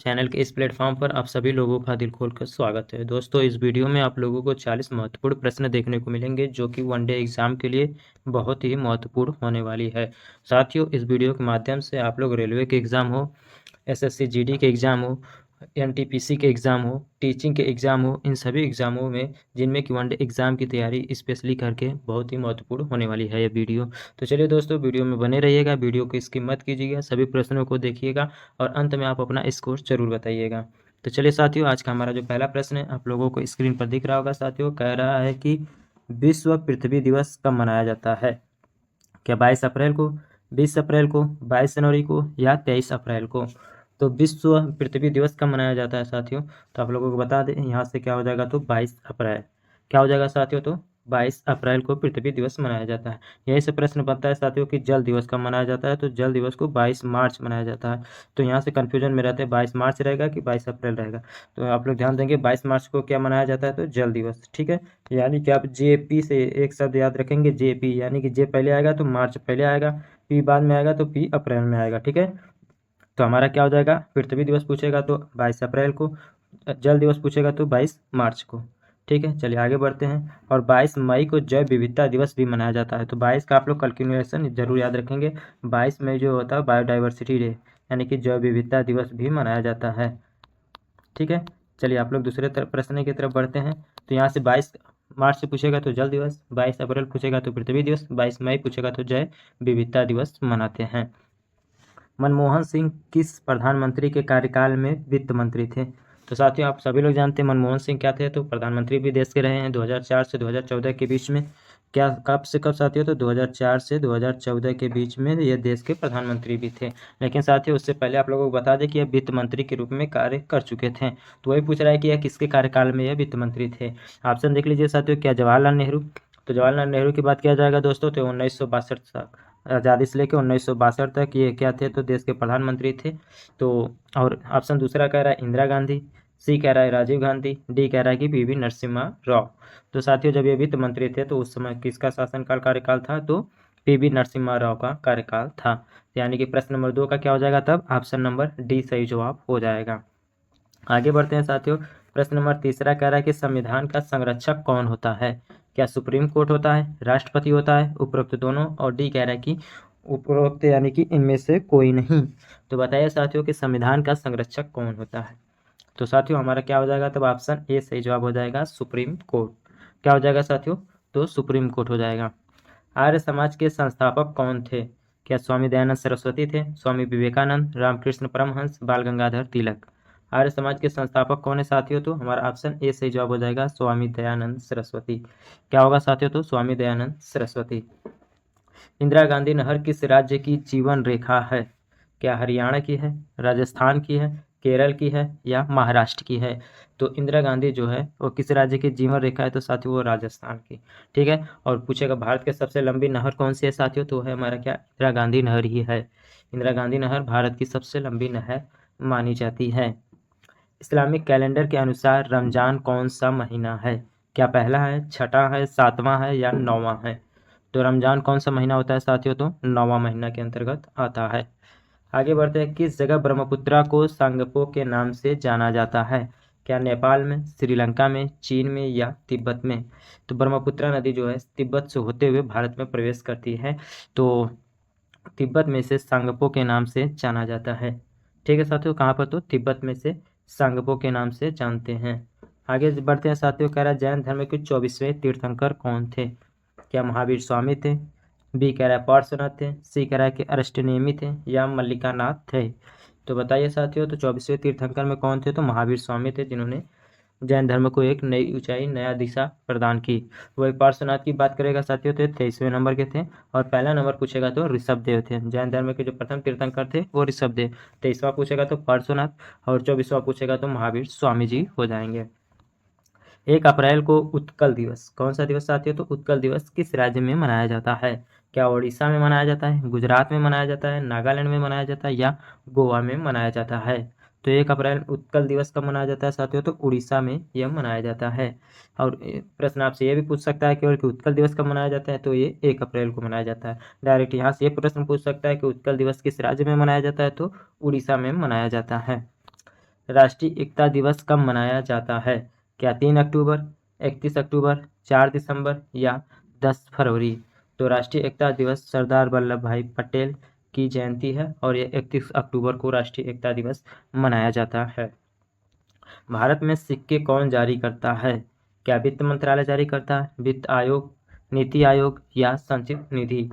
Channel के इस platform पर आप सभी लोगों का दिल खोलकर स्वागत है। दोस्तों, इस वीडियो में आप लोगों को 40 महत्वपूर्ण प्रश्न देखने को मिलेंगे जो कि वनडे एग्जाम के लिए बहुत ही महत्वपूर्ण होने वाली है। साथियों, इस वीडियो के माध्यम से आप लोग रेलवे के एग्ज़ाम हो, एसएससी जीडी के एग्ज़ाम हो, एनटीपीसी के एग्ज़ाम हो, टीचिंग के एग्ज़ाम हो, इन सभी एग्ज़ामों में जिनमें कि वनडे एग्ज़ाम की तैयारी स्पेशली करके बहुत ही महत्वपूर्ण होने वाली है ये वीडियो। तो चलिए दोस्तों, वीडियो में बने रहिएगा, वीडियो को स्किप मत कीजिएगा, सभी प्रश्नों को देखिएगा और अंत में आप अपना स्कोर ज़रूर बताइएगा। तो चलिए साथियों, आज का हमारा जो पहला प्रश्न है आप लोगों को स्क्रीन पर दिख रहा होगा साथियों, कह रहा है कि विश्व पृथ्वी दिवस कब मनाया जाता है? क्या 22 अप्रैल को, 20 अप्रैल को, 22 जनवरी को या 23 अप्रैल को? तो विश्व पृथ्वी दिवस कब मनाया जाता है साथियों? तो आप लोगों को बता दें, यहाँ से क्या हो जाएगा, तो 22 अप्रैल। क्या हो जाएगा साथियों? तो 22 अप्रैल को पृथ्वी दिवस मनाया जाता है। यही से प्रश्न बनता है साथियों कि जल दिवस कब मनाया जाता है? तो जल दिवस को 22 मार्च मनाया जाता है। तो यहाँ से कन्फ्यूजन में रहते हैं 22 मार्च रहेगा कि 22 अप्रैल रहेगा। तो आप लोग ध्यान देंगे 22 मार्च को क्या मनाया जाता है? तो जल दिवस। ठीक है, यानी कि आप जेपी से एक शब्द याद रखेंगे, जेपी, यानी कि जे पहले आएगा तो मार्च पहले आएगा, पी बाद में आएगा तो पी अप्रैल में आएगा। ठीक है, तो हमारा क्या हो जाएगा, पृथ्वी दिवस पूछेगा तो 22 अप्रैल को, जल दिवस पूछेगा तो 22 मार्च को। ठीक है, चलिए आगे बढ़ते हैं। और 22 मई को जैव विविधता दिवस भी मनाया जाता है। तो 22 का आप लोग कैलकुलेशन जरूर याद रखेंगे। 22 मई जो होता है बायोडाइवर्सिटी डे, यानी कि जैव विविधता दिवस भी मनाया जाता है। ठीक है, चलिए आप लोग दूसरे प्रश्न की तरफ बढ़ते हैं। तो यहाँ से 22 मार्च से पूछेगा तो जल दिवस, 22 अप्रैल पूछेगा तो पृथ्वी दिवस, 22 मई पूछेगा तो जैव विविधता दिवस मनाते हैं। मनमोहन सिंह किस प्रधानमंत्री के कार्यकाल में वित्त मंत्री थे? तो साथियों, आप सभी लोग जानते हैं मनमोहन सिंह क्या थे, तो प्रधानमंत्री भी देश के रहे हैं 2004 से 2014 के बीच में। क्या कब से कब साथियों? तो 2004 से 2014 के बीच में ये देश के प्रधानमंत्री भी थे। लेकिन साथियों, उससे पहले आप लोगों को बता दें कि यह वित्त मंत्री के रूप में कार्य कर चुके थे। तो वही पूछ रहा है कि यह किसके कार्यकाल में यह वित्त मंत्री थे। ऑप्शन देख लीजिए साथियों, क्या जवाहरलाल नेहरू? तो जवाहरलाल नेहरू की बात किया जाएगा दोस्तों तो 1962 तक, आज़ादी से लेकर 1962 तक ये क्या थे, तो देश के प्रधानमंत्री थे। तो और ऑप्शन दूसरा कह रहा है इंदिरा गांधी, सी कह रहा है राजीव गांधी, डी कह रहा है कि पीवी नरसिम्हा राव। तो साथियों, जब ये वित्त मंत्री थे तो उस समय किसका शासनकाल कार्यकाल था? तो पीवी नरसिम्हा राव का कार्यकाल था। यानी कि प्रश्न नंबर 2 का क्या हो जाएगा, तब ऑप्शन नंबर डी सही जवाब हो जाएगा। आगे बढ़ते हैं साथियों, प्रश्न नंबर तीसरा कह रहा है कि संविधान का संरक्षक कौन होता है? क्या सुप्रीम कोर्ट होता है, राष्ट्रपति होता है, उपरोक्त दोनों, और डी कह रहा है कि उपरोक्त यानी कि इनमें से कोई नहीं। तो बताइए साथियों कि संविधान का संरक्षक कौन होता है? तो साथियों, हमारा क्या हो जाएगा, तब ऑप्शन ए सही जवाब हो जाएगा, सुप्रीम कोर्ट। क्या हो जाएगा साथियों? तो सुप्रीम कोर्ट हो जाएगा। आर्य समाज के संस्थापक कौन थे? क्या स्वामी दयानंद सरस्वती थे, स्वामी विवेकानंद, रामकृष्ण परमहंस, बाल गंगाधर तिलक? आर्य समाज के संस्थापक कौन है साथियों? तो हमारा ऑप्शन ए सही जवाब हो जाएगा, स्वामी दयानंद सरस्वती। क्या होगा साथियों? तो स्वामी दयानंद सरस्वती। इंदिरा गांधी नहर किस राज्य की जीवन रेखा है? क्या हरियाणा की है, राजस्थान की है, केरल की है या महाराष्ट्र की है? तो इंदिरा गांधी जो है वो किस राज्य की जीवन रेखा है? तो साथियों वो राजस्थान की। ठीक है, और पूछेगा भारत की सबसे लंबी नहर कौन सी है साथियों? तो है हमारा क्या, इंदिरा गांधी नहर ही है। इंदिरा गांधी नहर भारत की सबसे लंबी नहर मानी जाती है। इस्लामिक कैलेंडर के अनुसार रमजान कौन सा महीना है? क्या पहला है, छठा है, सातवां है या नौवां है? तो रमजान कौन सा महीना होता है साथियों? तो नौवां महीना के अंतर्गत आता है। आगे बढ़ते हैं, किस जगह ब्रह्मपुत्रा को सांगपो के नाम से जाना जाता है? क्या नेपाल में, श्रीलंका में, चीन में या तिब्बत में? तो ब्रह्मपुत्रा नदी जो है तिब्बत से होते हुए भारत में प्रवेश करती है। तो तिब्बत में से सांगपो के नाम से जाना जाता है। ठीक है साथियों, कहाँ पर? तो तिब्बत में से सांगपो के नाम से जानते हैं। आगे बढ़ते हैं साथियों, कह रहा है जैन धर्म के 24वें तीर्थंकर कौन थे? क्या महावीर स्वामी थे, बी कह रहा है पार्श्वनाथ थे, सी कह रहा है कि अष्टनेमी थे या मल्लिकानाथ थे? तो बताइए साथियों, तो 24वें तीर्थंकर में कौन थे? तो महावीर स्वामी थे, जिन्होंने जैन धर्म को एक नई ऊंचाई, नया दिशा प्रदान की। वही पार्श्वनाथ की बात करेगा साथियों तो 23वें नंबर के थे, और पहला नंबर पूछेगा तो ऋषभदेव थे। जैन धर्म के जो प्रथम तीर्थंकर थे वो ऋषभदेव। 23वां पूछेगा तो पार्श्वनाथ, और 24वां पूछेगा तो महावीर स्वामी जी हो जाएंगे। 1 अप्रैल को उत्कल दिवस, कौन सा दिवस साथियों? तो उत्कल दिवस किस राज्य में मनाया जाता है? क्या उड़ीसा में मनाया जाता है, गुजरात में मनाया जाता है, नागालैंड में मनाया जाता है या गोवा में मनाया जाता है? तो 1 अप्रैल उत्कल दिवस कब मनाया जाता है साथियों? तो उड़ीसा में यह मनाया जाता है। और प्रश्न आपसे ये भी पूछ सकता है केवल कि उत्कल दिवस कब मनाया जाता है? तो ये 1 अप्रैल को मनाया जाता है। डायरेक्ट यहाँ से ये प्रश्न पूछ सकता है कि उत्कल दिवस किस राज्य में मनाया जाता है? तो उड़ीसा में मनाया जाता है। राष्ट्रीय एकता दिवस कब मनाया जाता है? क्या 3 अक्टूबर, 31 अक्टूबर, 4 दिसंबर या 10 फरवरी? तो राष्ट्रीय एकता दिवस सरदार वल्लभ भाई पटेल की जयंती है और ये 31 अक्टूबर को राष्ट्रीय एकता दिवस मनाया जाता है। भारत में सिक्के कौन जारी करता है? क्या वित्त मंत्रालय जारी करता है, वित्त आयोग, नीति आयोग या संचित निधि?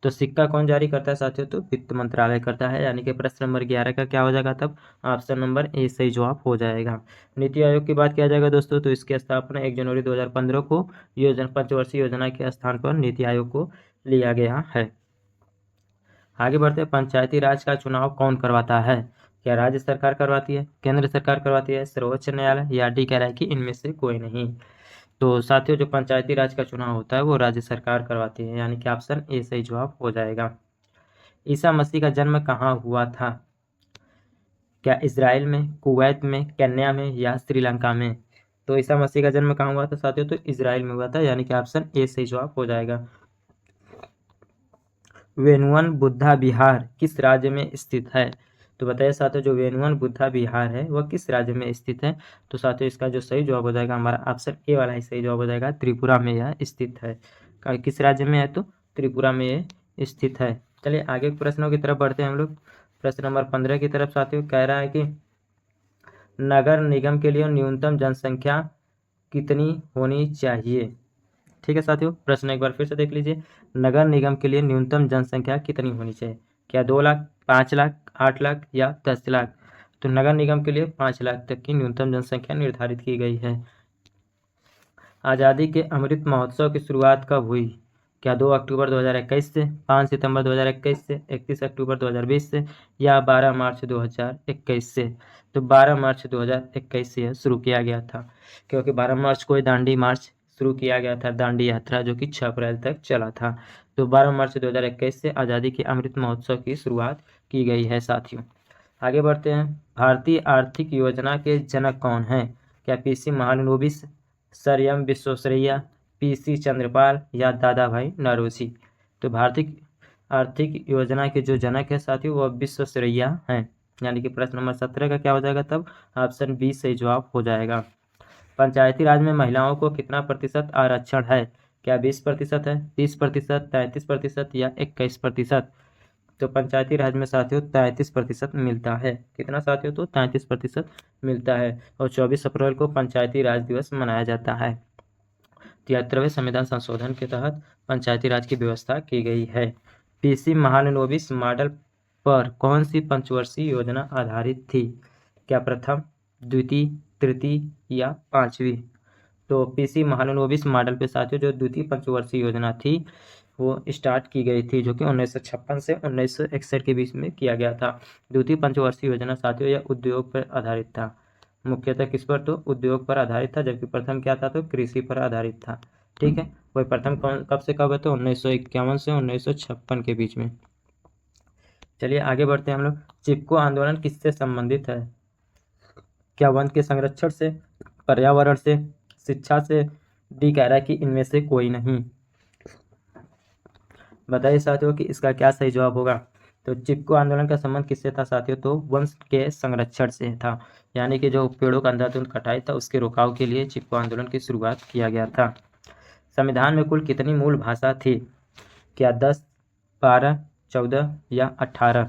तो सिक्का कौन जारी करता है साथियों? तो वित्त मंत्रालय करता है, यानी कि प्रश्न नंबर 11 का क्या हो जाएगा तब? ऑप्शन नंबर ए सही जवाब हो जाएगा। नीति आयोग की बात किया जाएगा दोस्तों, तो इसकी स्थापना 1 जनवरी 2015 को पंचवर्षीय योजना के स्थान पर नीति आयोग को लिया गया है। आगे बढ़ते हैं, पंचायती राज का चुनाव कौन करवाता है? क्या राज्य सरकार करवाती है, केंद्र सरकार करवाती है, सर्वोच्च न्यायालय या डी कह रहा है कि इनमें से कोई नहीं? तो साथियों जो पंचायती राज का चुनाव होता है वो राज्य सरकार करवाती है, यानी कि ऑप्शन ए सही जवाब हो जाएगा। ईसा मसीह का जन्म कहाँ हुआ था? क्या इजराइल में, कुवैत में, केन्या में या श्रीलंका में? तो ईसा मसीह का जन्म कहाँ हुआ था साथियों? तो इजराइल में हुआ था, यानी कि ऑप्शन ए सही जवाब हो जाएगा। वेनुवन बुद्धा विहार किस राज्य में स्थित है? तो बताइए साथियों जो वेनुवन बुद्धा विहार है वह किस राज्य में स्थित है? तो साथियों इसका जो सही जवाब हो जाएगा हमारा ऑप्शन ए वाला ही सही जवाब हो जाएगा, त्रिपुरा में यह स्थित है। किस राज्य में है? तो त्रिपुरा में ये स्थित है। चलिए आगे प्रश्नों की तरफ बढ़ते हैं हम लोग। प्रश्न नंबर 15 की तरफ साथियों कह रहा है कि नगर निगम के लिए न्यूनतम जनसंख्या कितनी होनी चाहिए? ठीक है साथियों, प्रश्न एक बार फिर से देख लीजिए। नगर निगम के लिए न्यूनतम जनसंख्या कितनी होनी चाहिए? क्या 2 लाख, 5 लाख, 8 लाख या 10 लाख? तो नगर निगम के लिए 5 लाख तक की न्यूनतम जनसंख्या निर्धारित की गई है। आज़ादी के अमृत महोत्सव की शुरुआत कब हुई? क्या 2 अक्टूबर 2021 से, 5 सितंबर 2021 से, 31 अक्टूबर 2020 से या 12 मार्च 2021 से? तो 12 मार्च 2021 से यह शुरू किया गया था, क्योंकि 12 मार्च को दांडी मार्च शुरू किया गया था, दांडी यात्रा, जो कि 6 अप्रैल तक चला था। तो 12 मार्च 2021 से आज़ादी के अमृत महोत्सव की शुरुआत की गई है साथियों। आगे बढ़ते हैं, भारतीय आर्थिक योजना के जनक कौन हैं? क्या PC Mahalanobis, sir M Visvesvaraya, PC Chandrapal या दादा भाई नौरोजी? तो भारतीय आर्थिक योजना के जो जनक है साथियों वह विश्वेश्वरैया हैं, यानी कि प्रश्न नंबर 17 का क्या हो जाएगा तब? ऑप्शन बी सही जवाब हो जाएगा। पंचायती राज में महिलाओं को कितना प्रतिशत आरक्षण है? क्या 20% है, 30%, 33% या 21%? तो पंचायती राज में साथियों 33% मिलता है। कितना साथियों? तो 33% मिलता है। और 24 अप्रैल को पंचायती राज दिवस मनाया जाता है। 73वें संविधान संशोधन के तहत पंचायती राज की व्यवस्था की गई है। पीसी महालनोबिस मॉडल पर कौन सी पंचवर्षीय योजना आधारित थी? क्या प्रथम, द्वितीय, तृतीय या पांचवी? तो पीसी महालनोबिस मॉडल पे साथियों जो द्वितीय पंचवर्षीय योजना थी वो स्टार्ट की गई थी, जो कि 1956 से 1961 के बीच में किया गया था। द्वितीय पंचवर्षीय योजना साथियों यह उद्योग पर आधारित था, मुख्यतः किस पर? तो उद्योग पर आधारित था, जबकि प्रथम क्या था? तो कृषि पर आधारित था। ठीक है, वही प्रथम कब से कब है? तो 1951 से 1956 के बीच में। चलिए आगे बढ़ते हैं हम लोग। चिपको आंदोलन किससे संबंधित है? क्या वन के संरक्षण से, पर्यावरण से, शिक्षा से? डी कह रहा है कि इनमें से कोई नहीं। बताइए साथियों कि इसका क्या सही जवाब होगा? तो चिपको आंदोलन का संबंध किससे था साथियों? तो वन के संरक्षण से था, यानी कि जो पेड़ों का अंधाधुंध कटाई था उसके रोकाव के लिए चिपको आंदोलन की शुरुआत किया गया था। संविधान में कुल कितनी मूल भाषा थी? क्या 10, 12, 14 या 18?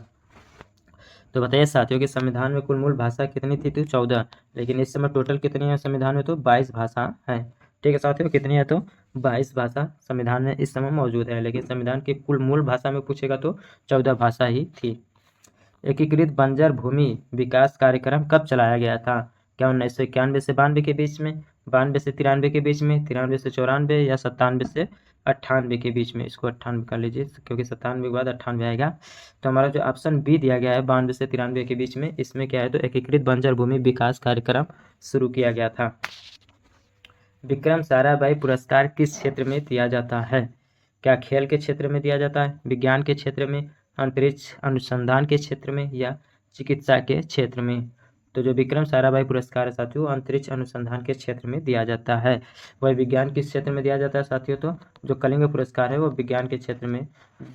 तो बताइए साथियों कि संविधान में कुल मूल भाषा कितनी थी? तो 14, लेकिन इस समय टोटल कितनी है संविधान में? तो 22 भाषा है। ठीक है साथियों, कितनी है? तो 22 भाषा संविधान में इस समय मौजूद है, लेकिन संविधान की कुल मूल भाषा में पूछेगा तो 14 भाषा ही थी। एकीकृत बंजर भूमि विकास कार्यक्रम कब चलाया गया था? क्या 1991 से 92 के बीच में, 92 से 93 के बीच में, 93 से 94 या 97 से 98 के बीच में? इसको 98 कर लीजिए, क्योंकि 97 के बाद 98 आएगा। तो हमारा जो ऑप्शन बी दिया गया है 92 से 93 के बीच में, इसमें क्या है? तो एकीकृत बंजर भूमि विकास कार्यक्रम शुरू किया गया था। विक्रम साराभाई पुरस्कार किस क्षेत्र में दिया जाता है? क्या खेल के क्षेत्र में दिया जाता है, विज्ञान के क्षेत्र में, अंतरिक्ष अनुसंधान के क्षेत्र में या चिकित्सा के क्षेत्र में? तो जो विक्रम साराभाई पुरस्कार है साथियों अंतरिक्ष अनुसंधान के क्षेत्र में दिया जाता है। वह विज्ञान किस क्षेत्र में दिया जाता है साथियों? तो जो कलिंग पुरस्कार है वो विज्ञान के क्षेत्र में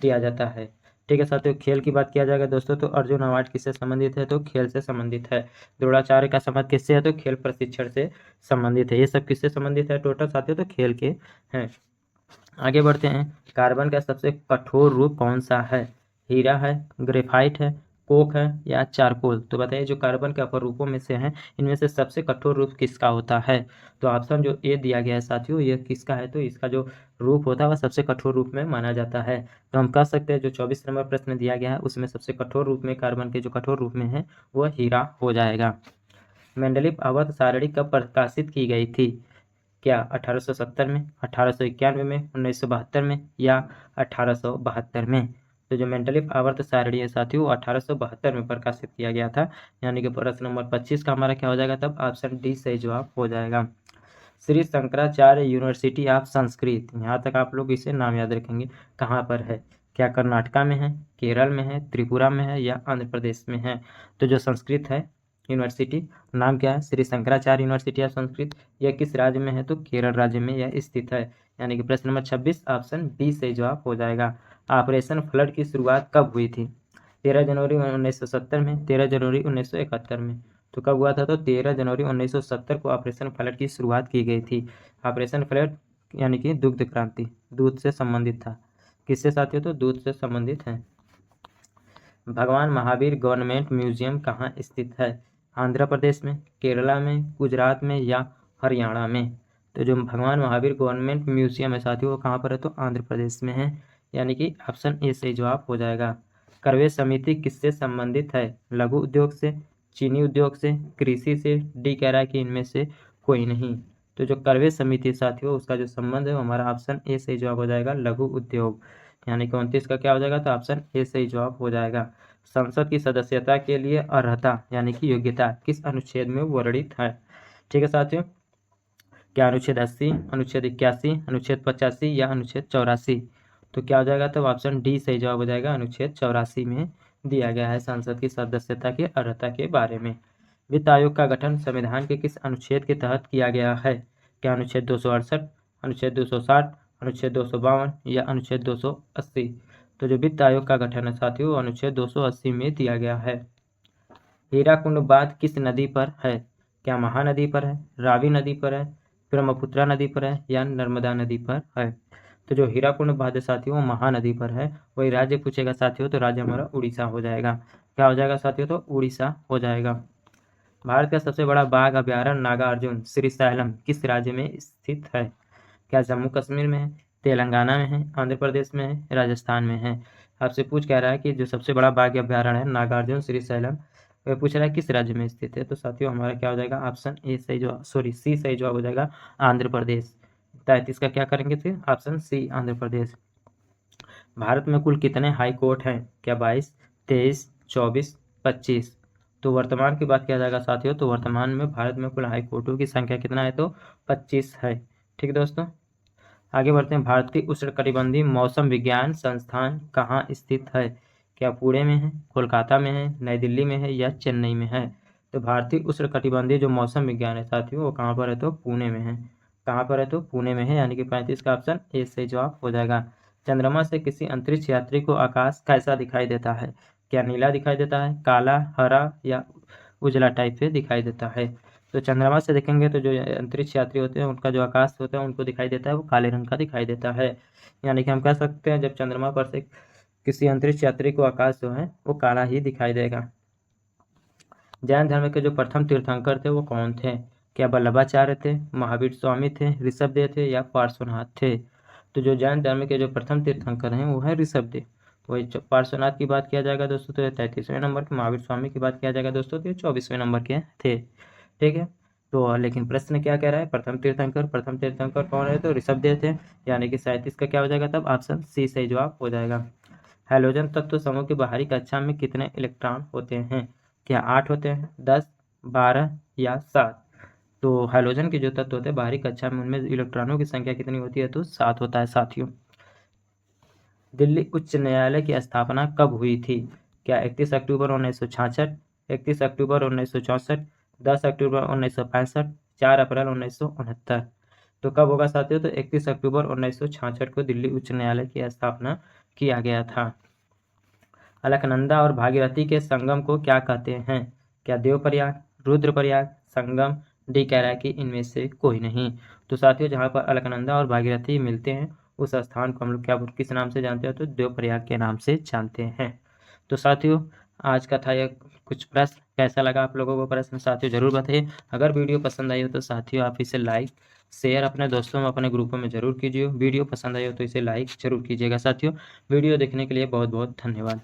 दिया जाता है। ठीक है साथियों, खेल की बात किया जाएगा दोस्तों तो अर्जुन अवार्ड किससे संबंधित है? तो खेल से संबंधित है। द्रोणाचार्य का संबंध किससे है? तो खेल प्रशिक्षण से संबंधित है। ये सब किससे संबंधित है टोटल साथियों? तो खेल के हैं। आगे बढ़ते हैं। कार्बन का सबसे कठोर रूप कौन सा है? हीरा है, ग्रेफाइट है, कोक है या चारकोल? तो बताइए जो कार्बन के अपर रूपों में से हैं इनमें से सबसे कठोर रूप किसका होता है? तो ऑप्शन जो ए दिया गया है साथियों ये किसका है? तो इसका जो रूप होता है वह सबसे कठोर रूप में माना जाता है। तो हम कह सकते हैं जो 24 नंबर प्रश्न दिया गया है उसमें सबसे कठोर रूप में कार्बन के जो कठोर रूप में है वह हीरा हो जाएगा। मेंडलीव आवर्त सारणी कब प्रकाशित की गई थी? क्या 1870 में, 1891 में, 1972 में या 1872 में? तो जो मेंडलीव आवर्त सारणी है साथियों वो 1872 में प्रकाशित किया गया था। यानी कि प्रश्न नंबर 25 का हमारा क्या हो जाएगा तब? ऑप्शन डी सही जवाब हो जाएगा। श्री शंकराचार्य यूनिवर्सिटी ऑफ संस्कृत, यहाँ तक आप लोग इसे नाम याद रखेंगे, कहाँ पर है? क्या कर्नाटका में है, केरल में है, त्रिपुरा में है या आंध्र प्रदेश में है? तो जो संस्कृत है यूनिवर्सिटी नाम क्या है? Shri Shankaracharya university of Sanskrit. यह किस राज्य में है? तो केरल राज्य में यह स्थित है। यानी कि प्रश्न नंबर 26 ऑप्शन डी सही जवाब हो जाएगा। ऑपरेशन फ्लड की शुरुआत कब हुई थी? 13 जनवरी 1970 में, 13 जनवरी 1971 में। तो कब हुआ था? तो 13 जनवरी 1970 को ऑपरेशन फ्लड की शुरुआत की गई थी। ऑपरेशन फ्लड यानी कि दुग्ध क्रांति, दूध से संबंधित था। किससे साथियों? तो दूध से संबंधित है। भगवान महावीर गवर्नमेंट म्यूजियम कहाँ स्थित है? आंध्र प्रदेश में, केरला में, गुजरात में या हरियाणा में? तो जो भगवान महावीर गवर्नमेंट म्यूजियम है साथियों वो कहाँ पर है? तो आंध्र प्रदेश में है। यानी कि ऑप्शन ए सही जवाब हो जाएगा। करवे समिति किससे संबंधित है? लघु उद्योग से, चीनी उद्योग से, कृषि से? डी कह रहा है कि इनमें से कोई नहीं। तो जो करवे समिति साथियों उसका जो संबंध है वो हमारा ऑप्शन ए सही जवाब हो जाएगा, लघु उद्योग। यानी कि 29 का क्या हो जाएगा? तो ऑप्शन ए सही जवाब हो जाएगा। संसद की सदस्यता के लिए अर्हता यानी कि योग्यता किस अनुच्छेद में वर्णित है? ठीक है साथियों, क्या अनुच्छेद 80, अनुच्छेद 81, अनुच्छेद 85 या अनुच्छेद 84? तो क्या हो जाएगा? तो ऑप्शन डी सही जवाब हो जाएगा, अनुच्छेद 84 में दिया गया है संसद की सदस्यता की अर्हता के बारे में। वित्त आयोग का गठन संविधान के किस अनुच्छेद के तहत किया गया है? क्या अनुच्छेद 268, अनुच्छेद 260, अनुच्छेद 252 या अनुच्छेद 280? तो जो वित्त आयोग का गठन है साथियों वो अनुच्छेद 280 में दिया गया है। हीराकुंड बांध किस नदी पर है? क्या महानदी पर है, रावी नदी पर है, ब्रह्मपुत्रा नदी पर है या नर्मदा नदी पर है? तो जो हीराकुंड बांध साथियों महानदी पर है। वही राज्य पूछेगा साथियों तो राज्य हमारा उड़ीसा हो जाएगा। क्या हो जाएगा साथियों? तो उड़ीसा हो जाएगा। भारत का सबसे बड़ा बाघ अभ्यारण्य नागार्जुन श्रीशैलम किस राज्य में स्थित है? क्या जम्मू कश्मीर में है, तेलंगाना में है, आंध्र प्रदेश में है, राजस्थान में है? आपसे पूछ कह रहा है कि जो सबसे बड़ा बाघ अभ्यारण्य है नागार्जुन श्रीशैलम वह पूछ रहा है किस राज्य में स्थित है? तो साथियों हमारा क्या हो जाएगा? ऑप्शन ए सही जवाब, सॉरी सी सही जवाब हो जाएगा, आंध्र प्रदेश। 33 का क्या करेंगे फिर? Option C Andhra Pradesh. भारत में कुल कितने हाई कोर्ट हैं? क्या 22, 23, 24, 25? तो वर्तमान की बात किया जाएगा साथियों तो वर्तमान में भारत में कुल हाई कोर्टों की संख्या कितना है? तो 25 है। ठीक है दोस्तों, आगे बढ़ते हैं। भारतीय उष्णकटिबंधीय मौसम विज्ञान संस्थान कहाँ स्थित है? क्या पुणे में है, कोलकाता में है, नई दिल्ली में है या चेन्नई में है? तो भारतीय उष्णकटिबंधीय जो मौसम विज्ञान है साथियों वो कहाँ पर है? तो पुणे में है। कहाँ पर है? तो पुणे में है। यानी कि 35 का ऑप्शन ए सही जवाब हो जाएगा। चंद्रमा से किसी अंतरिक्ष यात्री को आकाश कैसा दिखाई देता है? क्या नीला दिखाई देता है, काला, हरा या उजला टाइप से दिखाई देता है? तो चंद्रमा से देखेंगे तो जो अंतरिक्ष यात्री होते हैं उनका जो आकाश होता है उनको दिखाई देता है वो काले रंग का दिखाई देता है। यानी कि हम कह सकते हैं जब चंद्रमा पर से किसी अंतरिक्ष यात्री को आकाश जो है वो काला ही दिखाई देगा। जैन धर्म के जो प्रथम तीर्थंकर थे वो कौन थे? क्या वल्लभाचार्य थे, महावीर स्वामी थे, ऋषभदेव थे या पार्श्वनाथ थे? तो जो जैन धर्म के जो प्रथम तीर्थंकर हैं वो है ऋषभदेव। वही पार्श्वनाथ की बात किया जाएगा दोस्तों तो 33वें नंबर के, महावीर स्वामी की बात किया जाएगा दोस्तों तो 24वें नंबर के थे। ठीक है, तो लेकिन प्रश्न क्या कह रहा है? प्रथम तीर्थंकर, प्रथम तीर्थंकर कौन है? तो ऋषभदेव थे। यानी कि 37 का क्या हो जाएगा तब? ऑप्शन सी सही जवाब हो जाएगा। हैलोजन तत्व समूह की बाहरी कक्षा में कितने इलेक्ट्रॉन होते हैं? क्या 8 होते हैं, 10, 12 या 7? तो हैलोजन के जो तत्व होते हैं बाहरी कक्षा में उनमें इलेक्ट्रॉनों की संख्या कितनी होती है? तो 7 होता है साथियों। दिल्ली उच्च न्यायालय की स्थापना कब हुई थी? क्या 31 अक्टूबर 1966, 31 अक्टूबर 1964, 10 अक्टूबर 1965, 4 अप्रैल 1969? तो कब होगा साथियों? तो 31 अक्टूबर 1966 को दिल्ली उच्च न्यायालय की स्थापना किया गया था। अलकनंदा और भागीरथी के संगम को क्या कहते हैं? क्या देवप्रयाग, रुद्रप्रयाग, संगम? डी कह रहा है कि इनमें से कोई नहीं। तो साथियों, जहाँ पर अलकनंदा और भागीरथी मिलते हैं उस स्थान को हम लोग क्या किस नाम से जानते हैं? तो देवप्रयाग के नाम से जानते हैं। तो साथियों, आज का था यह कुछ प्रश्न। कैसा लगा आप लोगों को प्रश्न साथियों ज़रूर बताइए। अगर वीडियो पसंद आई हो तो साथियों आप इसे लाइक शेयर अपने दोस्तों में अपने ग्रुपों में ज़रूर कीजिए। वीडियो पसंद आई हो तो इसे लाइक ज़रूर कीजिएगा साथियों। वीडियो देखने के लिए बहुत बहुत धन्यवाद।